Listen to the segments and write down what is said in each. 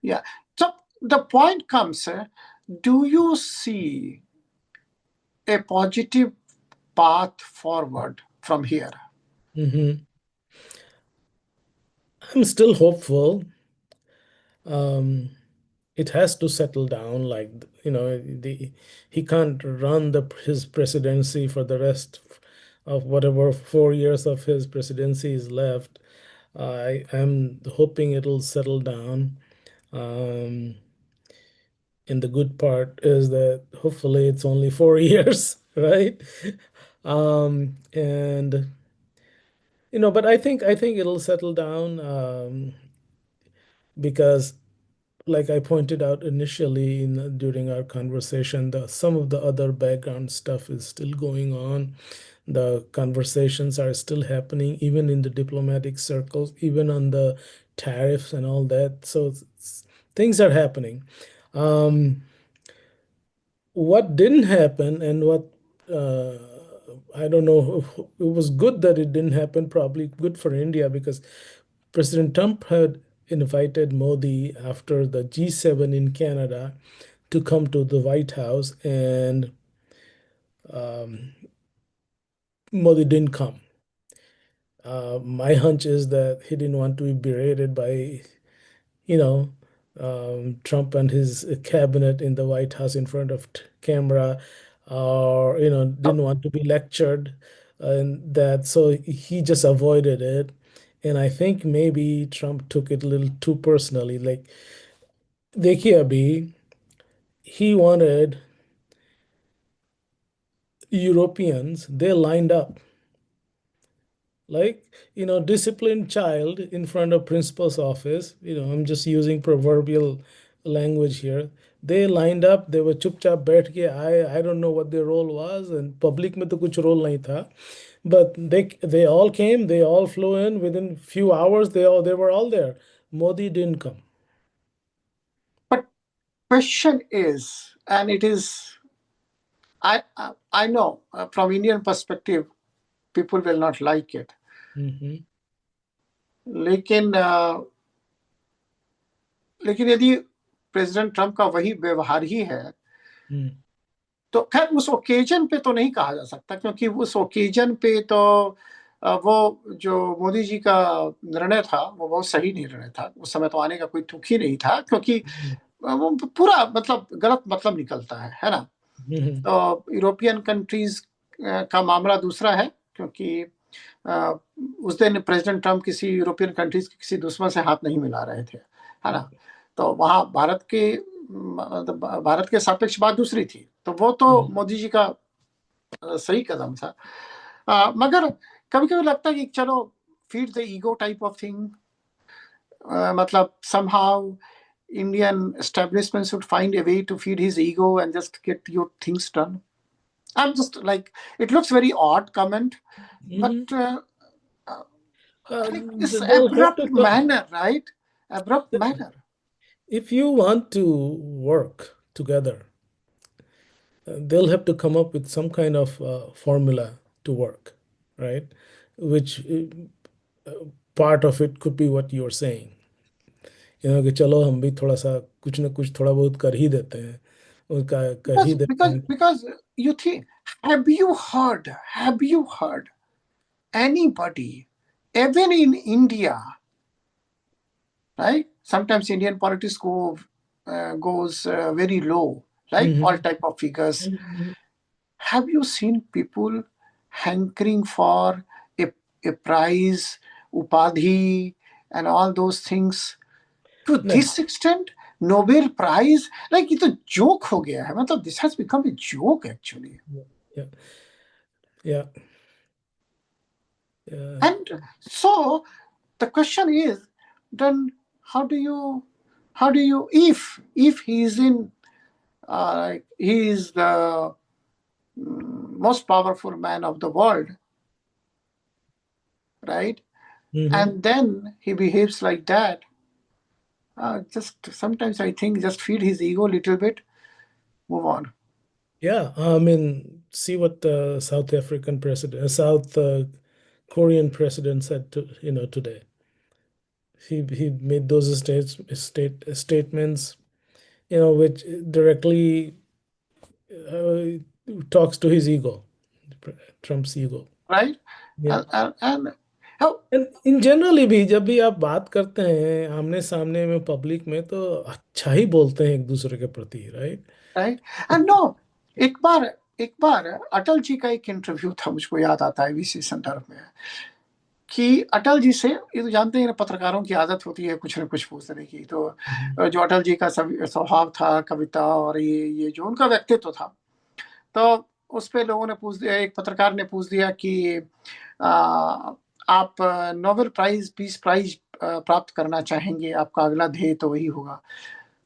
Yeah. So the point comes, do you see a positive path forward from here? Mhm. I'm still hopeful. Um, it has to settle down. Like, he can't run his presidency for the rest of whatever 4 years of his presidency is left. I am hoping it'll settle down. Um, and the good part is that hopefully it's only 4 years, right? And but I think it'll settle down, because, like I pointed out initially during our conversation, some of the other background stuff is still going on. The conversations are still happening, even in the diplomatic circles, even on the tariffs and all that. So things are happening. Um, what didn't happen, and what, uh, I don't know, it was good that it didn't happen, probably good for India, because President Trump had invited Modi after the G7 in Canada to come to the White House, and um, Modi didn't come. My hunch is that he didn't want to be berated by, you know, Trump and his cabinet in the White House in front of camera, or, didn't want to be lectured, and that, so he just avoided it. And I think maybe Trump took it a little too personally. Like, देखिए अभी, he wanted Europeans, they lined up like, disciplined child in front of principal's office. I'm just using proverbial language here. They lined up, they were चुपचाप बैठ के I don't know what their role was, and public में तो कुछ role नहीं था, but they all came, they all flew in within few hours, they were all there. Modi didn't come. But question is, and it is, I know from Indian perspective, people will not like it. Mm-hmm. लेकिन लेकिन यदि president Trump का वही व्यवहार ही है, तो खैर उस ओकेजन पे तो नहीं कहा जा सकता, क्योंकि उस ओकेजन पे तो वो जो मोदी जी का निर्णय था वो बहुत सही निर्णय था। उस समय तो आने का कोई तुक ही नहीं था, क्योंकि वो पूरा मतलब गलत मतलब निकलता है ना। तो यूरोपियन कंट्रीज का मामला दूसरा है, क्योंकि उस दिन प्रेसिडेंट ट्रम्प किसी यूरोपियन कंट्रीज के किसी दुश्मन से हाथ नहीं मिला रहे थे, है ना। तो वहाँ भारत के सापेक्ष बात दूसरी थी, तो वो तो मोदी जी का सही कदम था। मगर कभी कभी लगता है कि चलो feed the ego type of thing, मतलब somehow Indian establishment should find a way to feed his ego and just get your things done. I'm just like, it looks very odd comment, but like this they'll have abrupt to manner, right? Abrupt manner. if you want to work together, they'll have to come up with some kind of formula to work, right? Which part of it could be what you're saying. कि चलो हम भी थोड़ा सा कुछ ना कुछ थोड़ा बहुत कर ही देते हैं, उनका कर ही देते हैं। Because you think, have you heard anybody, even in India, right? Sometimes Indian politics goes very low, like all type of figures. Have you seen people hankering for a prize, upadhi, and all those things to नहीं, this extent? Nobel Prize, like it's a joke हो गया है, मतलब this has become a joke actually. yeah, yeah, yeah. And so the question is, then how do you if he is in he is the most powerful man of the world, right? And then he behaves like that. Just sometimes I think just feed his ego a little bit, move on. Yeah, I mean, see what the South Korean president said today. He made those statements, which directly uh, talks to his ego, Trump's ego. right? Yeah. And how, in generally भी जब भी आप बात करते हैं आमने सामने में पब्लिक में तो अच्छा ही बोलते हैं एक दूसरे के प्रति, राइट? राइट एंड नो, एक बार अटल जी का एक इंटरव्यू था, मुझको याद आता है इसी संदर्भ में, कि अटल जी से, ये तो जानते हैं पत्रकारों की आदत होती है कुछ न कुछ पूछने की, तो जो अटल जी का स्वभाव था, कविता और ये जो उनका व्यक्तित्व था, तो उस पे लोगों ने पूछ दिया, एक पत्रकार ने पूछ दिया कि आ, आप नोबेल प्राइज, पीस प्राइज प्राप्त करना चाहेंगे, आपका अगला ध्येय तो वही होगा।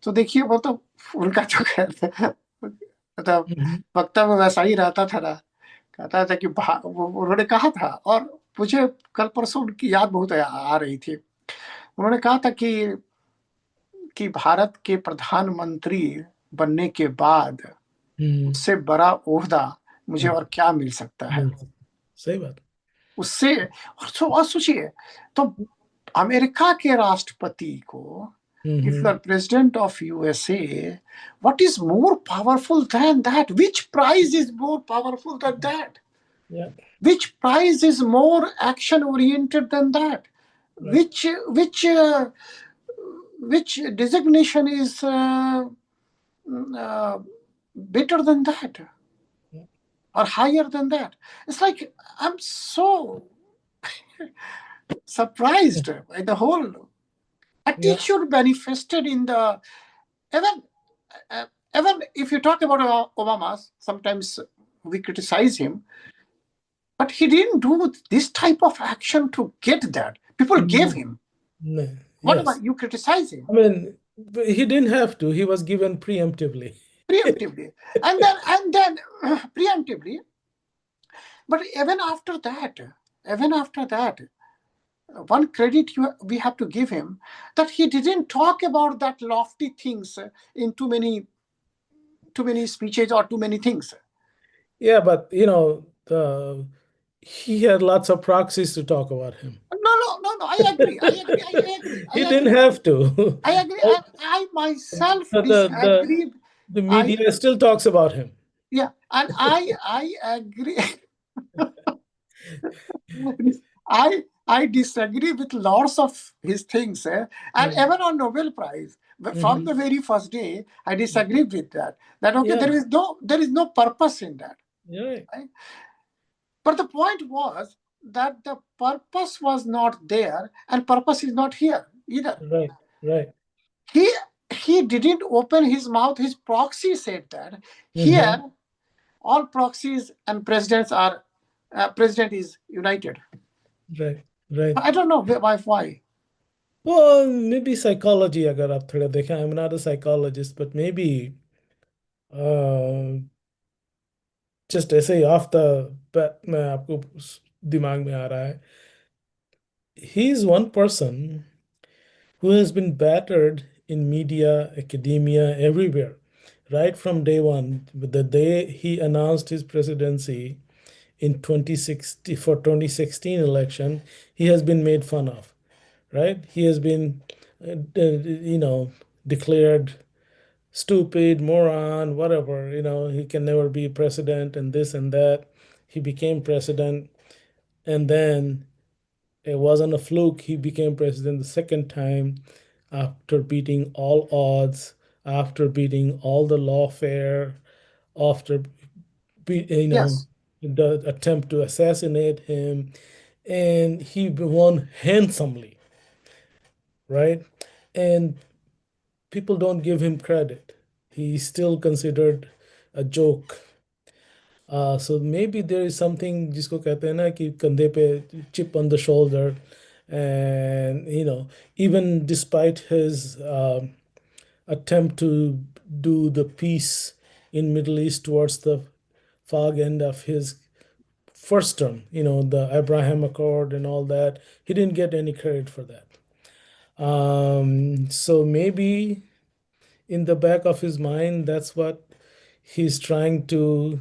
तो देखिए वो तो उनका जो मतलब वक्तव्य वैसा ही रहता था ना, कहता था कि वो उन्होंने कहा था, और मुझे कल परसों उनकी याद बहुत आ रही थी। उन्होंने कहा था कि भारत के प्रधानमंत्री बनने के बाद उससे बड़ा ओहदा मुझे और क्या मिल सकता है। सही बात। उससे और सोचिए, तो अमेरिका के राष्ट्रपति को, if you are president of USA, what is more powerful than that? Which prize is more powerful than that? Yeah. Which prize is more action oriented than that? Right. Which designation is uh, better than that, Yeah. or higher than that? It's like I'm so surprised by the whole Yeah. attitude manifested in the, even even if you talk about Obama, sometimes we criticize him, but he didn't do this type of action to get that. People gave him. No. What Yes. about you criticize him I mean, he didn't have to. He was given preemptively. preemptively, and then preemptively? But even after that, one credit we have to give him, that he didn't talk about that lofty things in too many speeches or too many things. Yeah, but he had lots of proxies to talk about him. No, no, no, no. I agree. I agree. I agree. He I didn't agree. have to. I agree. I myself the, the disagree. the I media still talks about him. Yeah, and I agree. I disagree with lots of his things, and Mm. even on Nobel Prize. But from the Mhm. very first day, I disagree with that. That okay, Yeah, there is no purpose in that. yeah, Right? But the point was that the purpose was not there, and purpose is not here either. right, right. He he didn't open his mouth. His proxy said that Hmm. here all proxies and presidents are president is united. Right, right. I don't know why. Well, maybe psychology अगर आप थोड़ा देखें, I'm not a psychologist, but maybe uh, just ऐसे ही off the bat मैं आपको दिमाग में आ रहा है. He's one person who has been battered in media, academia, everywhere, right from day one. The day he announced his presidency in 2016 for 2016 election, he has been made fun of, right? He has been, declared stupid, moron, whatever. He can never be president and this and that. He became president, and then it wasn't a fluke. He became president the second time after beating all odds, after beating all the lawfare, after be, you know Yes, the attempt to assassinate him, and he won handsomely, right? And people don't give him credit. He's still considered a joke. So maybe there is something जिसको कहते हैं ना कि कंधे पे chip on the shoulder, and even despite his attempt to do the peace in Middle East towards the fag end of his first term, the Abraham Accord and all that, he didn't get any credit for that. So maybe in the back of his mind, that's what he's trying to,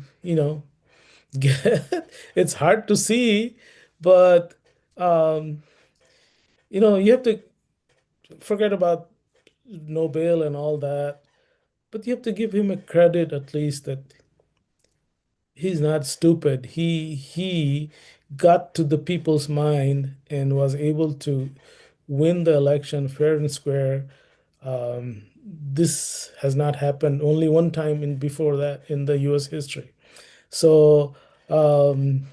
get. It's hard to see, but you have to. forget about Nobel and all that, but you have to give him a credit at least that he's not stupid. He got to the people's mind and was able to win the election fair and square. This has not happened only one time in before that in the U.S. history. So, um,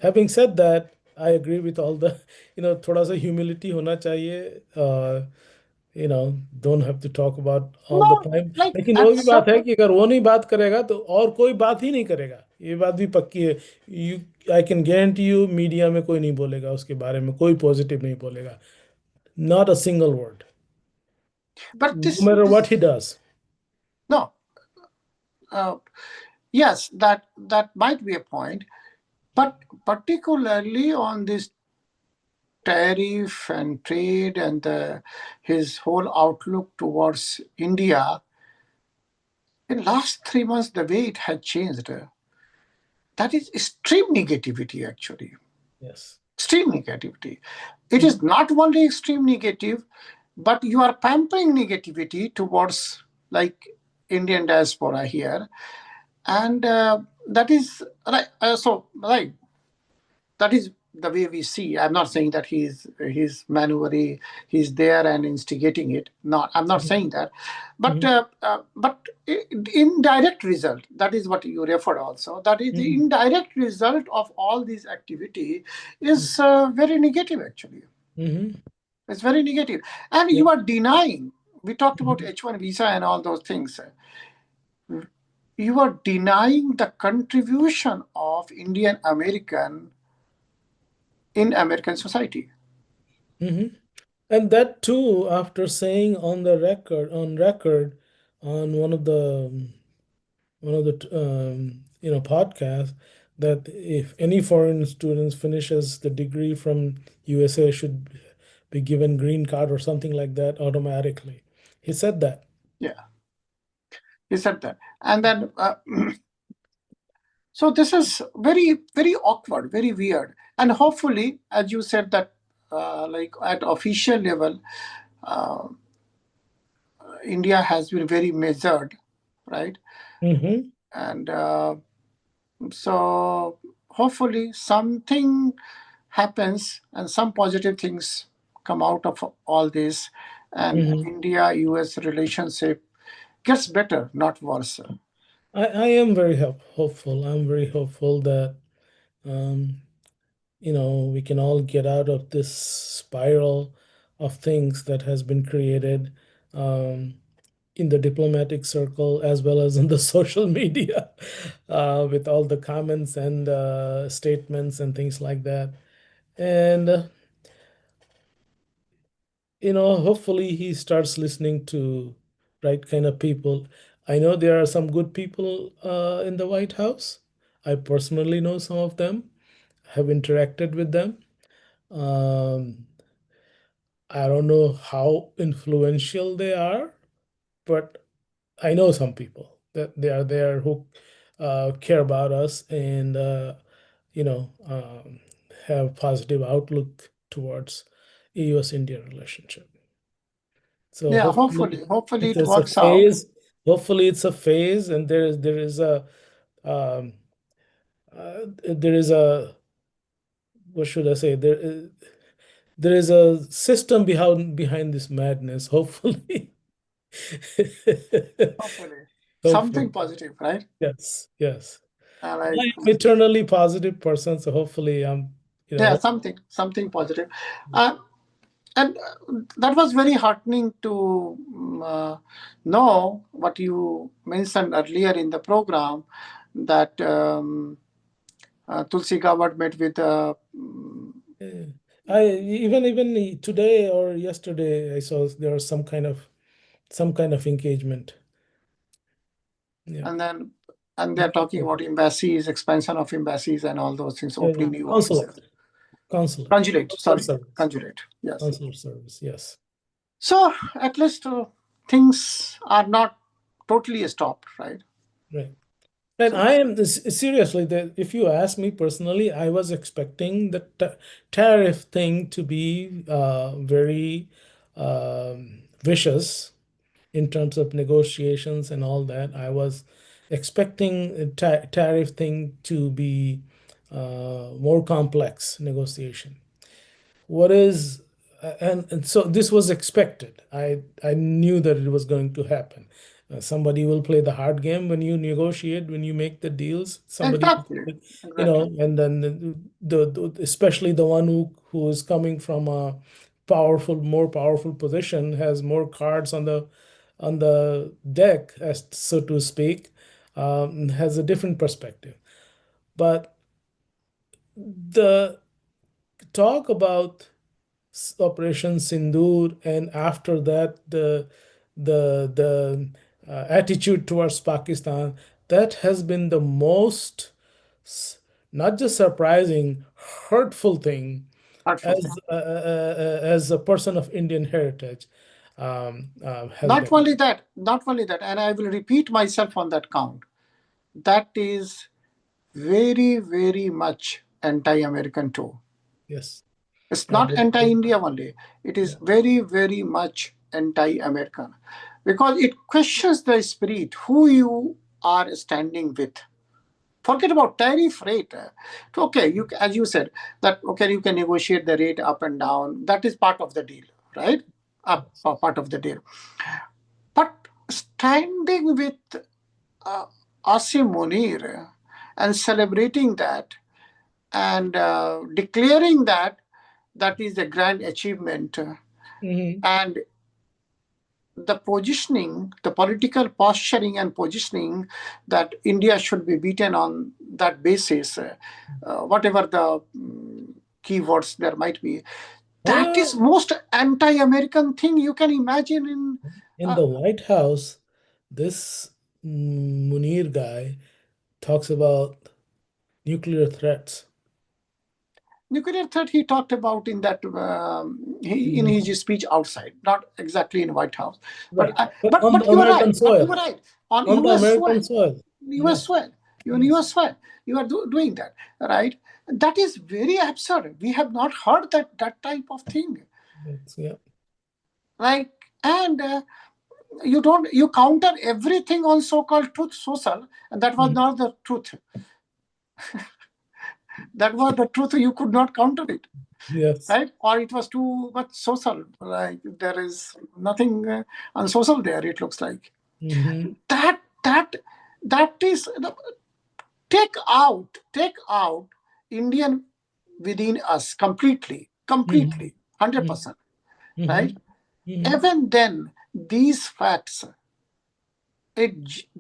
having said that, I agree with all the, थोड़ा सा humility होना चाहिए. Don't have to talk about all the No, time. like लेकिन वो at भी बात है certain, कि अगर वो नहीं बात करेगा तो और कोई बात ही नहीं करेगा. ये बात भी पक्की है. You I can guarantee you media में कोई नहीं बोलेगा उसके बारे में, कोई पॉजिटिव नहीं बोलेगा. Not a single word, but no matter what he does. no, uh, yes, that might be a point, but particularly on this tariff and trade and his whole outlook towards India, in last 3 months, the way it had changed, that is extreme negativity actually. Yes. Extreme negativity. It Mhm. is not only extreme negative, but you are pampering negativity towards like Indian diaspora here, and that is right. So right, that is the way we see. I'm not saying that he's maneuvering, he's there and instigating it. Not, I'm not saying that, but Mhm. indirect result. That is what you referred also. That is the Mhm. indirect result of all these activity is very negative actually. Mhm. It's very negative, and Yeah. you are denying. We talked about Mhm. H1 visa and all those things. You are denying the contribution of Indian American in American society. Mhm. And that too, after saying on record, on one of the podcasts, that if any foreign students finishes the degree from USA should be given green card or something like that automatically. He said that. Yeah, he said that, and then so this is very very awkward, very weird, and hopefully, as you said that, like at official level, uh, India has been very measured, right? Mm-hmm. And so hopefully something happens and some positive things come out of all this, and Mm-hmm. India-US relationship gets better, not worse. I am very hopeful. I'm very hopeful that um, we can all get out of this spiral of things that has been created um, in the diplomatic circle as well as in the social media with all the comments and statements and things like that. And, hopefully he starts listening to right kind of people. I know there are some good people in the White House. I personally know some of them, have interacted with them. Um, I don't know how influential they are, but I know some people that they are there who care about us and you know um, have positive outlook towards U.S.-India relationship. So Yeah, hopefully hopefully it it is a works out. phase. Hopefully it's a phase, and there is a um, there is a what should I say? There is a system behind this madness. Hopefully. Hopefully something Hopefully. positive, right? Yes, yes. I Like am eternally positive person, so hopefully I'm, yeah, something positive. Uh, and that was very heartening to know what you mentioned earlier in the program, that Tulsi Gabbard met with eh, I even today or yesterday I saw there was some kind of engagement. Yeah. and then and they're talking about embassies, expansion of embassies, and all those things, Yeah, yeah. opening new offices. Consulate. Consulate. Consulate, Consular sorry, service. consulate. Yes. Consular service. Yes. So at least things are not totally stopped, right? Right. And So I am seriously that if you ask me personally, I was expecting the tariff thing to be very vicious in terms of negotiations and all that. I was expecting a tariff thing to be more complex negotiation. What is and so this was expected. I knew that it was going to happen. Somebody will play the hard game when you negotiate, when you make the deals. Somebody, Exactly. Exactly. and then especially the one who is coming from a more powerful position has more cards on the deck, as so to speak, has a different perspective. But the talk about Operation Sindoor, and after that the attitude towards Pakistan, that has been the most not just surprising, hurtful thing Hurtful thing. as a person of Indian heritage has Not been. only that, not only that, and I will repeat myself on that count. That is very, very much anti-American too. Yes. It's I not would, anti-India only. It is yeah. very, very much anti-American because it questions the spirit who you are standing with. Forget about tariff rate. Okay, you as you said that okay you can negotiate the rate up and down. That is part of the deal, right? Part of the deal. But standing with Asim Munir and celebrating that and declaring that that is a grand achievement and the positioning, the political posturing and positioning that India should be beaten on that basis, whatever the keywords there might be, that is Well, most anti-American thing you can imagine in the White House, this Munir guy talks about nuclear threats. nuclear threat he talked about in that in Mhm. his speech outside, not exactly in White House, but Right. But on the but you are right. American But you soil, are right on on the U.S. American soil. soil. U.S. Yes. soil. You in Yes. U.S. soil. You are doing that, right? That is very absurd. We have not heard that type of thing, Yeah. like and. You counter everything on so-called truth social, and that was Mhm. not the truth. That was the truth. You could not counter it. Yes. Right? Or it was too much social. Like there is nothing unsocial there. It looks like Hmm. that. That is take out Indian within us completely, Hmm. 100%. Hmm. Right? Hmm. Even then, these facts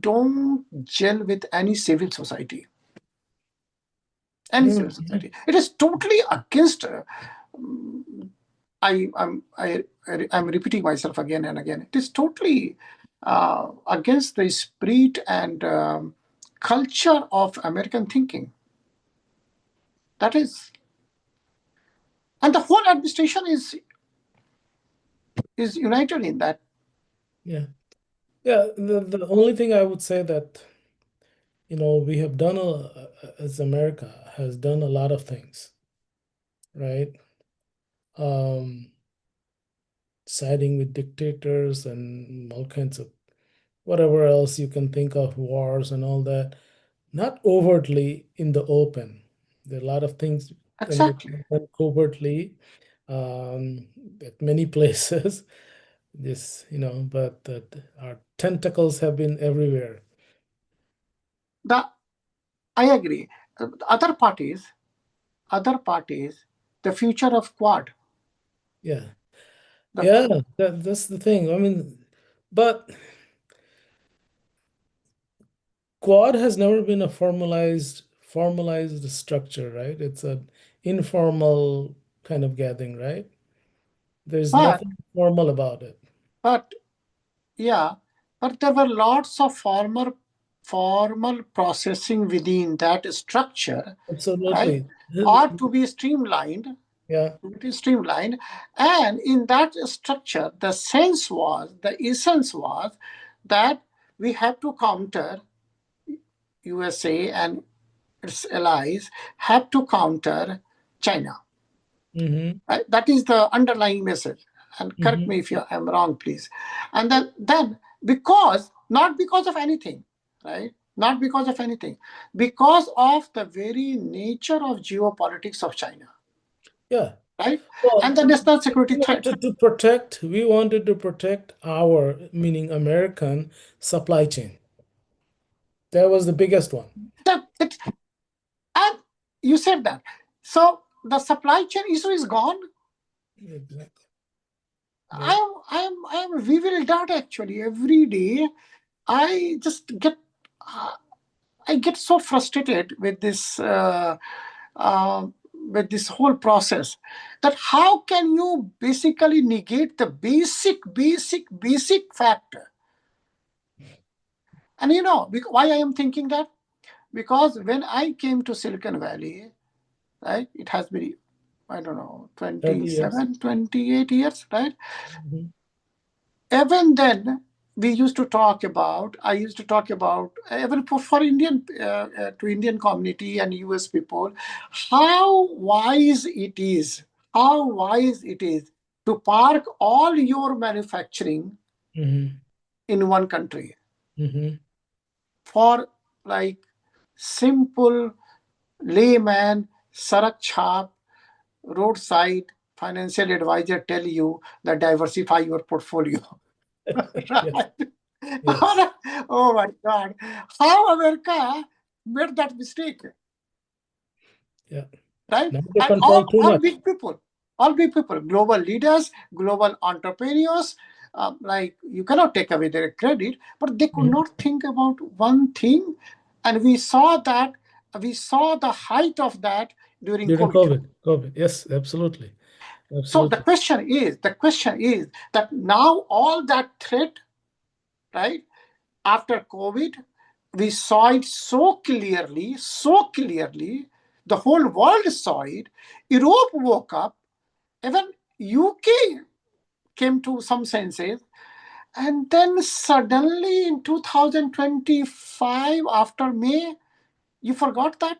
don't gel with any civil society. Any civil Hmm. society. It is totally against. I'm repeating myself again and again. It is totally against the spirit and culture of American thinking. That is, and the whole administration is united in that. Yeah. Yeah. The only thing I would say that, we have done as America has done a lot of things, right? Um, Siding with dictators and all kinds of whatever else you can think of, wars and all that, not overtly in the open. There are a lot of things and Exactly. covertly at many places. But our tentacles have been everywhere. The I agree. Other parties, the future of Quad. Yeah, The yeah, that's the thing. I mean, but Quad has never been a formalized structure, right? It's an informal kind of gathering, right? There's but nothing formal about it. but yeah, but there were lots of formal processing within that structure, right? Absolutely. Ought to be streamlined. Yeah. It is streamlined, and in that structure, the essence was that we have to counter USA and its allies have to counter China. Hmm. Right? That is the underlying message. and correct me if I'm wrong, please. And then because, not because of anything, right? Not because of anything, because of the very nature of geopolitics of China, Yeah. right? Well, And the national security threat. we wanted to protect our, meaning American, supply chain. That was the biggest one. And you said that. So the supply chain issue is gone. Exactly. Right. I am bewildered actually. Every day I just get I get so frustrated with this whole process, that how can you basically negate the basic factor? And why I am thinking that? Because when I came to Silicon Valley, right, it has been, I don't know, 30 years. 27, 28 years, right? Mm-hmm. Even then, I used to talk about, even for Indian, to Indian community and US people, how wise it is, to park all your manufacturing in one country for like simple layman, sarak chhap, roadside financial advisor tell you that diversify your portfolio. Yes. Right? Yes. Oh my God. How America made that mistake, Yeah. right? Now they And control too all much. big people, global leaders, global entrepreneurs, like you cannot take away their credit, but they could not think about one thing. And we saw the height of that during During COVID. COVID. Yes, absolutely. So the Absolutely. question is that now all that threat, right? After COVID, we saw it so clearly, the whole world saw it. Europe woke up, even UK came to some senses, and then suddenly in 2025, after May, you forgot that?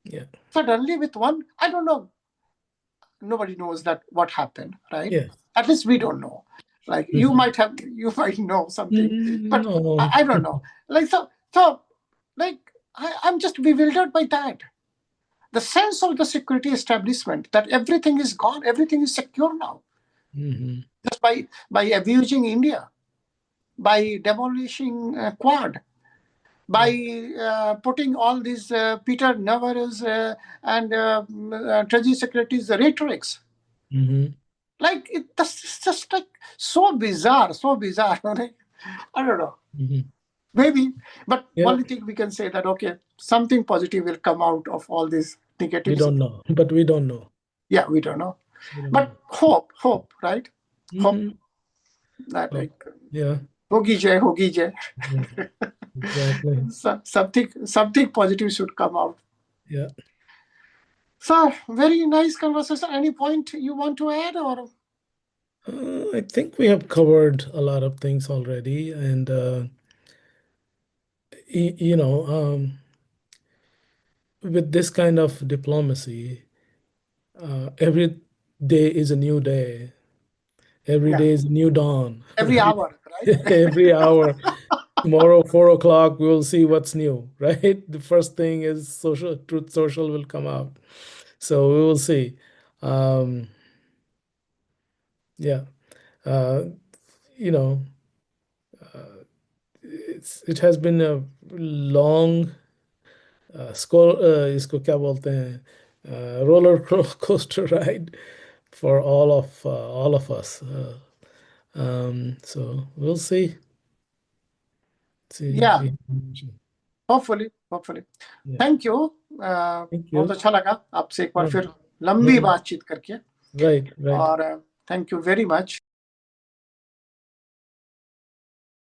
Yeah. Suddenly with one, I don't know, nobody knows that what happened, right? Yes. At least we don't know. Like you might know something, but No. I don't know. Like like I'm just bewildered by that. The sense of the security establishment that everything is gone, everything is secure now, just by abusing India, by demolishing Quad, by putting all these Peter Navarro's and Treasury Secretary's rhetorics. Like it's just like so bizarre. Right? I don't know. Maybe, but Yeah. only thing we can say that okay, something positive will come out of all this We negativity. don't know, but we don't know. Yeah, we don't know, We don't but know. hope, right? Hope Mm-hmm. that Oh, like yeah. hogi jai. Yeah. Exactly. Something positive should come out. Yeah. So very nice conversation. Any point you want to add, or? I think we have covered a lot of things already, and you know, with this kind of diplomacy, every day is a new day. Every Yeah, day is a new dawn, every right? hour, right? Every hour. Tomorrow, 4 o'clock, we'll see what's new, right? The first thing is Truth Social will come out. So we will see. Um, yeah. Uh, you know, it has been a long इसको क्या बोलते हैं roller coaster ride for all of us. So we'll see. Yeah, See. hopefully. Yeah. Thank you. Thank बहुत you. अच्छा लगा आपसे एक बार Yeah. फिर लंबी Yeah. बातचीत करके। Right. और थैंक यू वेरी मच।